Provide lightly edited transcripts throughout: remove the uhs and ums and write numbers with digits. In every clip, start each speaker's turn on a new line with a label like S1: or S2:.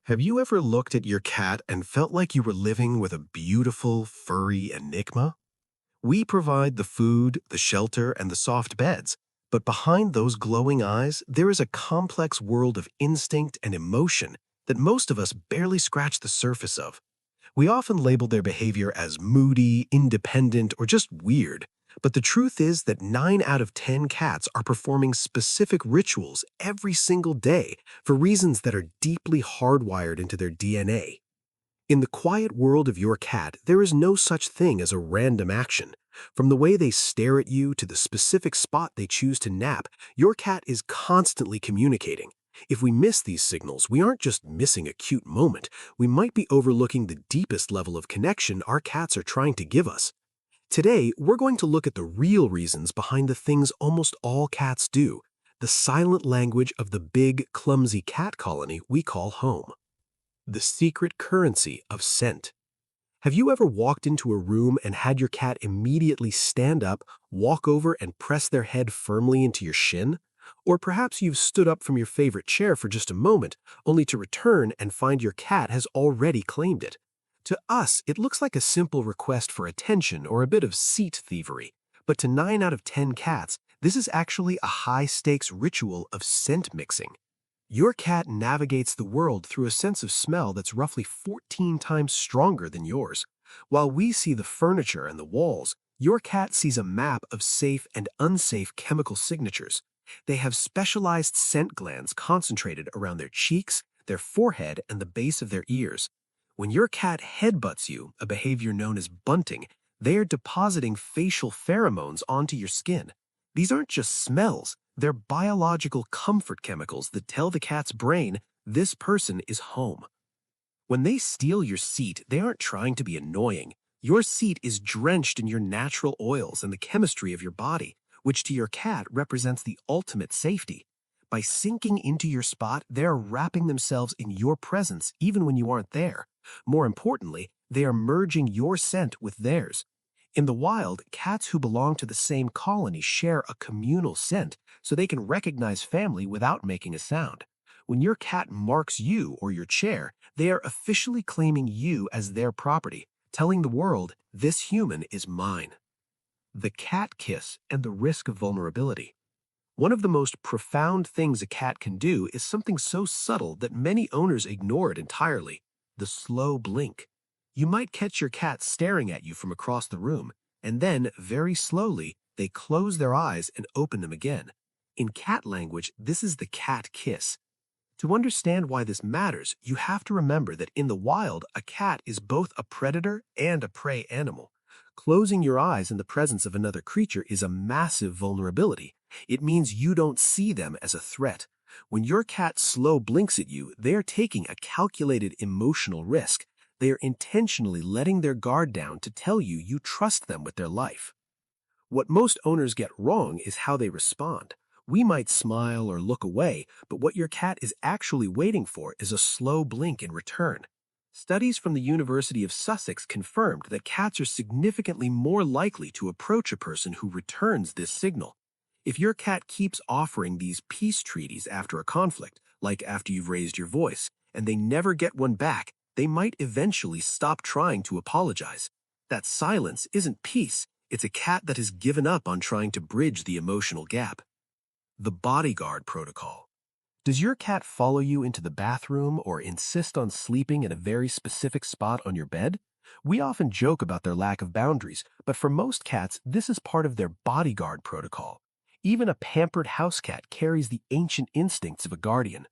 S1: Have you ever looked at your cat and felt like you were living with a beautiful, furry enigma? We provide the food, the shelter, and the soft beds, but behind those glowing eyes, there is a complex world of instinct and emotion that most of us barely scratch the surface of. We often label their behavior as moody, independent, or just weird. But the truth is that 9 out of 10 cats are performing specific rituals every single day for reasons that are deeply hardwired into their DNA. In the quiet world of your cat, there is no such thing as a random action. From the way they stare at you to the specific spot they choose to nap, your cat is constantly communicating. If we miss these signals, we aren't just missing a cute moment, we might be overlooking the deepest level of connection our cats are trying to give us. Today, we're going to look at the real reasons behind the things almost all cats do, the silent language of the big, clumsy cat colony we call home. The secret currency of scent. Have you ever walked into a room and had your cat immediately stand up, walk over, and press their head firmly into your shin? Or perhaps you've stood up from your favorite chair for just a moment, only to return and find your cat has already claimed it. To us, it looks like a simple request for attention or a bit of seat thievery, but to 9 out of 10 cats, this is actually a high-stakes ritual of scent mixing. Your cat navigates the world through a sense of smell that's roughly 14 times stronger than yours. While we see the furniture and the walls, your cat sees a map of safe and unsafe chemical signatures. They have specialized scent glands concentrated around their cheeks, their forehead, and the base of their ears. When your cat headbutts you, a behavior known as bunting, they are depositing facial pheromones onto your skin. These aren't just smells, they're biological comfort chemicals that tell the cat's brain this person is home. When they steal your seat, they aren't trying to be annoying. Your seat is drenched in your natural oils and the chemistry of your body, which to your cat represents the ultimate safety. By sinking into your spot, they're wrapping themselves in your presence even when you aren't there. More importantly, they are merging your scent with theirs. In the wild, cats who belong to the same colony share a communal scent so they can recognize family without making a sound. When your cat marks you or your chair, they are officially claiming you as their property, telling the world, this human is mine. The cat kiss and the risk of vulnerability. One of the most profound things a cat can do is something so subtle that many owners ignore it entirely: the slow blink. You might catch your cat staring at you from across the room, and then, very slowly, they close their eyes and open them again. In cat language, this is the cat kiss. To understand why this matters, you have to remember that in the wild, a cat is both a predator and a prey animal. Closing your eyes in the presence of another creature is a massive vulnerability. It means you don't see them as a threat. When your cat slow blinks at you, they are taking a calculated emotional risk. They are intentionally letting their guard down to tell you you trust them with their life. What most owners get wrong is how they respond. We might smile or look away, but what your cat is actually waiting for is a slow blink in return. Studies from the University of Sussex confirmed that cats are significantly more likely to approach a person who returns this signal. If your cat keeps offering these peace treaties after a conflict, like after you've raised your voice, and they never get one back, they might eventually stop trying to apologize. That silence isn't peace, it's a cat that has given up on trying to bridge the emotional gap. The Bodyguard Protocol. Does your cat follow you into the bathroom or insist on sleeping in a very specific spot on your bed? We often joke about their lack of boundaries, but for most cats, this is part of their bodyguard protocol. Even a pampered house cat carries the ancient instincts of a guardian.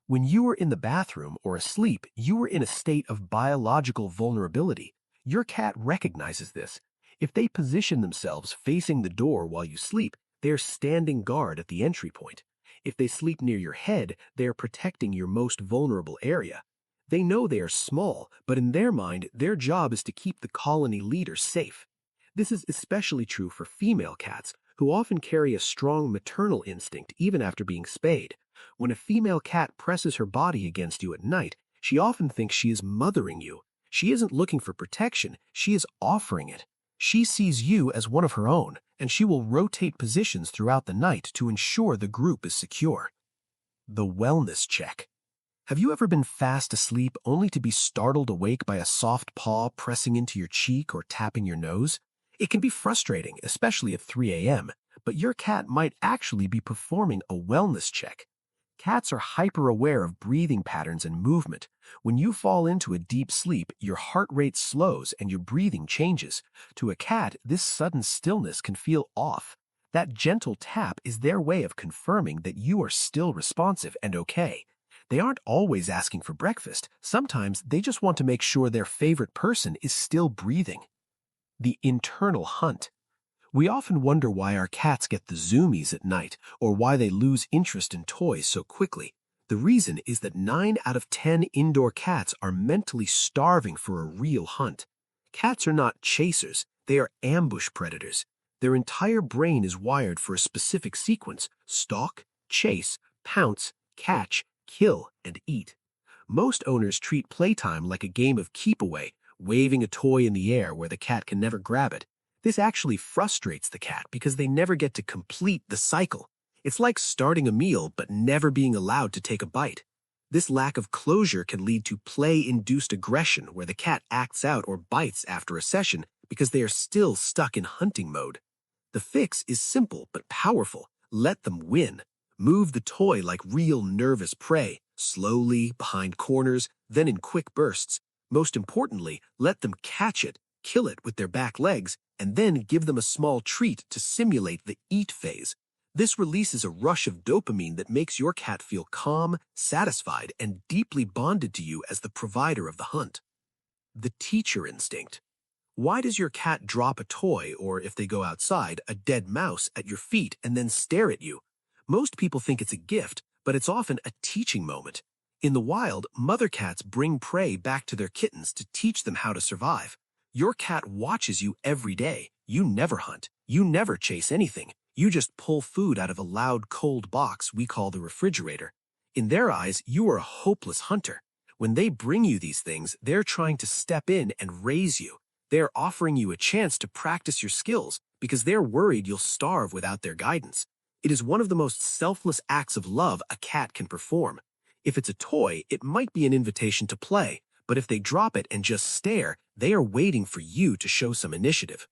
S1: When you are in the bathroom or asleep, you are in a state of biological vulnerability. Your cat recognizes this. If they position themselves facing the door while you sleep, they are standing guard at the entry point. If they sleep near your head, they are protecting your most vulnerable area. They know they are small, but in their mind, their job is to keep the colony leader safe. This is especially true for female cats, who often carry a strong maternal instinct even after being spayed. When a female cat presses her body against you at night, she often thinks she is mothering you. She isn't looking for protection, she is offering it. She sees you as one of her own, and she will rotate positions throughout the night to ensure the group is secure. The wellness check. Have you ever been fast asleep only to be startled awake by a soft paw pressing into your cheek or tapping your nose? It can be frustrating, especially at 3 a.m., but your cat might actually be performing a wellness check. Cats are hyper-aware of breathing patterns and movement. When you fall into a deep sleep, your heart rate slows and your breathing changes. To a cat, this sudden stillness can feel off. That gentle tap is their way of confirming that you are still responsive and okay. They aren't always asking for breakfast. Sometimes they just want to make sure their favorite person is still breathing. The internal hunt. We often wonder why our cats get the zoomies at night or why they lose interest in toys so quickly. The reason is that 9 out of 10 indoor cats are mentally starving for a real hunt. Cats are not chasers, they are ambush predators. Their entire brain is wired for a specific sequence: stalk, chase, pounce, catch, kill, and eat. Most owners treat playtime like a game of keep away, waving a toy in the air where the cat can never grab it. This actually frustrates the cat because they never get to complete the cycle. It's like starting a meal but never being allowed to take a bite. This lack of closure can lead to play-induced aggression where the cat acts out or bites after a session because they are still stuck in hunting mode. The fix is simple but powerful. Let them win. Move the toy like real nervous prey, slowly, behind corners, then in quick bursts. Most importantly, let them catch it, kill it with their back legs, and then give them a small treat to simulate the eat phase. This releases a rush of dopamine that makes your cat feel calm, satisfied, and deeply bonded to you as the provider of the hunt. The teacher instinct. Why does your cat drop a toy or, if they go outside, a dead mouse at your feet and then stare at you? Most people think it's a gift, but it's often a teaching moment. In the wild, mother cats bring prey back to their kittens to teach them how to survive. Your cat watches you every day. You never hunt. You never chase anything. You just pull food out of a loud, cold box we call the refrigerator. In their eyes, you are a hopeless hunter. When they bring you these things, they're trying to step in and raise you. They're offering you a chance to practice your skills because they're worried you'll starve without their guidance. It is one of the most selfless acts of love a cat can perform. If it's a toy, it might be an invitation to play, but if they drop it and just stare, they are waiting for you to show some initiative.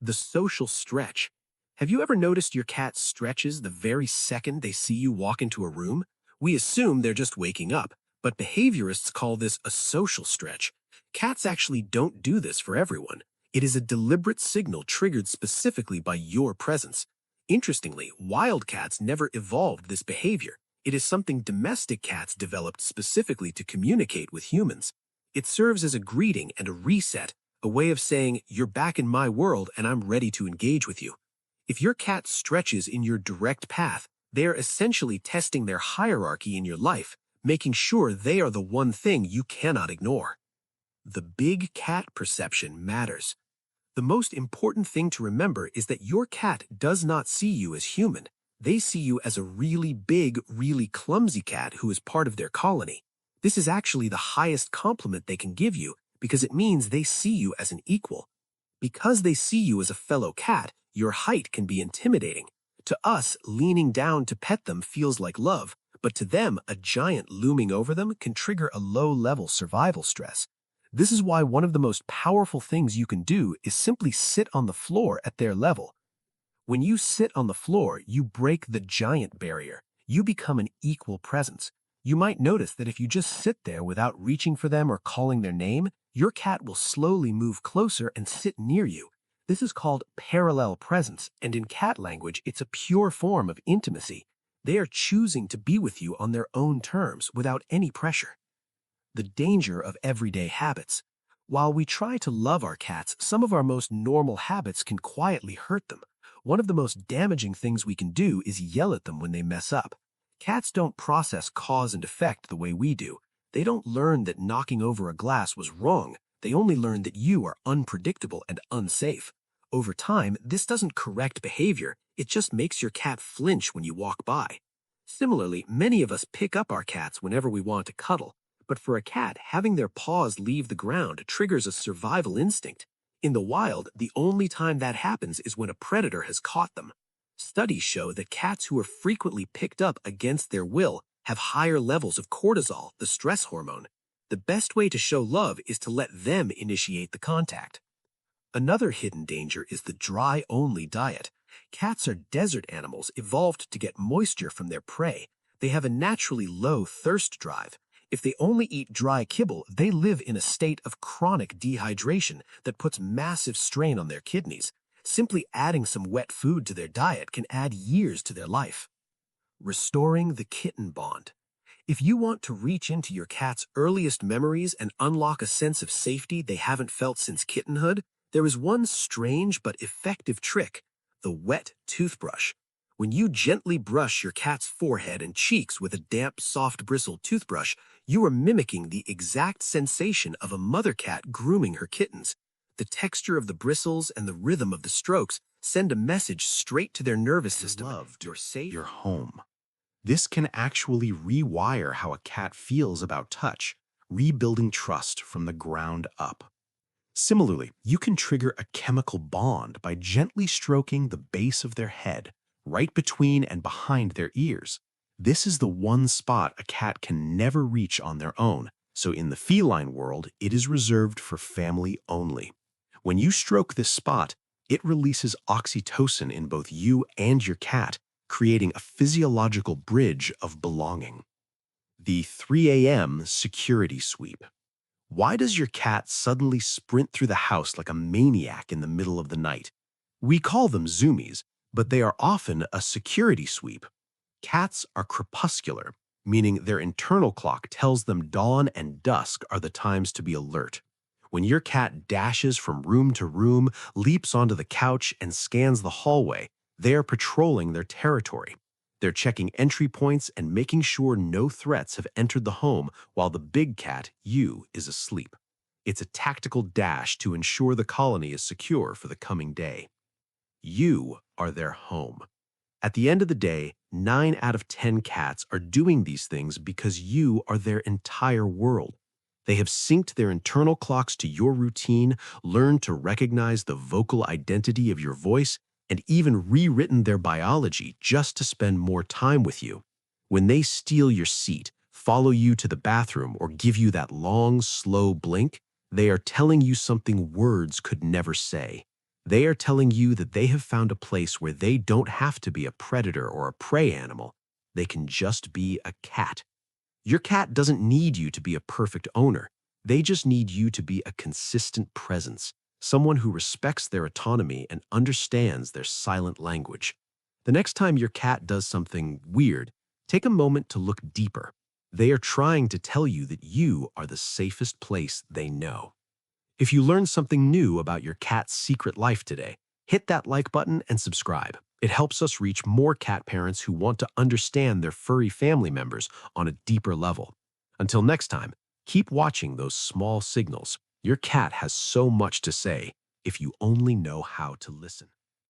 S1: The social stretch. Have you ever noticed your cat stretches the very second they see you walk into a room? We assume they're just waking up, but behaviorists call this a social stretch. Cats actually don't do this for everyone. It is a deliberate signal triggered specifically by your presence. Interestingly, wild cats never evolved this behavior. It is something domestic cats developed specifically to communicate with humans. It serves as a greeting and a reset, a way of saying, "You're back in my world and I'm ready to engage with you." If your cat stretches in your direct path, they are essentially testing their hierarchy in your life, making sure they are the one thing you cannot ignore. The big cat perception matters. The most important thing to remember is that your cat does not see you as human. They see you as a really big, really clumsy cat who is part of their colony. This is actually the highest compliment they can give you because it means they see you as an equal. Because they see you as a fellow cat, your height can be intimidating. To us, leaning down to pet them feels like love, but to them, a giant looming over them can trigger a low-level survival stress. This is why one of the most powerful things you can do is simply sit on the floor at their level. When you sit on the floor, you break the giant barrier. You become an equal presence. You might notice that if you just sit there without reaching for them or calling their name, your cat will slowly move closer and sit near you. This is called parallel presence, and in cat language, it's a pure form of intimacy. They are choosing to be with you on their own terms without any pressure. The danger of everyday habits. While we try to love our cats, some of our most normal habits can quietly hurt them. One of the most damaging things we can do is yell at them when they mess up. Cats don't process cause and effect the way we do. They don't learn that knocking over a glass was wrong. They only learn that you are unpredictable and unsafe. Over time, this doesn't correct behavior. It just makes your cat flinch when you walk by. Similarly, many of us pick up our cats whenever we want to cuddle. But for a cat, having their paws leave the ground triggers a survival instinct. In the wild, the only time that happens is when a predator has caught them. Studies show that cats who are frequently picked up against their will have higher levels of cortisol, the stress hormone. The best way to show love is to let them initiate the contact. Another hidden danger is the dry-only diet. Cats are desert animals evolved to get moisture from their prey. They have a naturally low thirst drive. If they only eat dry kibble, they live in a state of chronic dehydration that puts massive strain on their kidneys. Simply adding some wet food to their diet can add years to their life. Restoring the kitten bond. If you want to reach into your cat's earliest memories and unlock a sense of safety they haven't felt since kittenhood, there is one strange but effective trick: the wet toothbrush. When you gently brush your cat's forehead and cheeks with a damp, soft-bristled toothbrush, you are mimicking the exact sensation of a mother cat grooming her kittens. The texture of the bristles and the rhythm of the strokes send a message straight to their nervous system. You're safe.
S2: Your home. This can actually rewire how a cat feels about touch, rebuilding trust from the ground up. Similarly, you can trigger a chemical bond by gently stroking the base of their head, right between and behind their ears. This is the one spot a cat can never reach on their own, so in the feline world, it is reserved for family only. When you stroke this spot, it releases oxytocin in both you and your cat, creating a physiological bridge of belonging. The 3 a.m. security sweep. Why does your cat suddenly sprint through the house like a maniac in the middle of the night? We call them zoomies, but they are often a security sweep. Cats are crepuscular, meaning their internal clock tells them dawn and dusk are the times to be alert. When your cat dashes from room to room, leaps onto the couch, and scans the hallway, they are patrolling their territory. They're checking entry points and making sure no threats have entered the home while the big cat, you, is asleep. It's a tactical dash to ensure the colony is secure for the coming day. You are their home. At the end of the day, 9 out of 10 cats are doing these things because you are their entire world. They have synced their internal clocks to your routine, learned to recognize the vocal identity of your voice, and even rewritten their biology just to spend more time with you. When they steal your seat, follow you to the bathroom, or give you that long, slow blink, they are telling you something words could never say. They are telling you that they have found a place where they don't have to be a predator or a prey animal. They can just be a cat. Your cat doesn't need you to be a perfect owner. They just need you to be a consistent presence, someone who respects their autonomy and understands their silent language. The next time your cat does something weird, take a moment to look deeper. They are trying to tell you that you are the safest place they know. If you learned something new about your cat's secret life today, hit that like button and subscribe. It helps us reach more cat parents who want to understand their furry family members on a deeper level. Until next time, keep watching those small signals. Your cat has so much to say if you only know how to listen.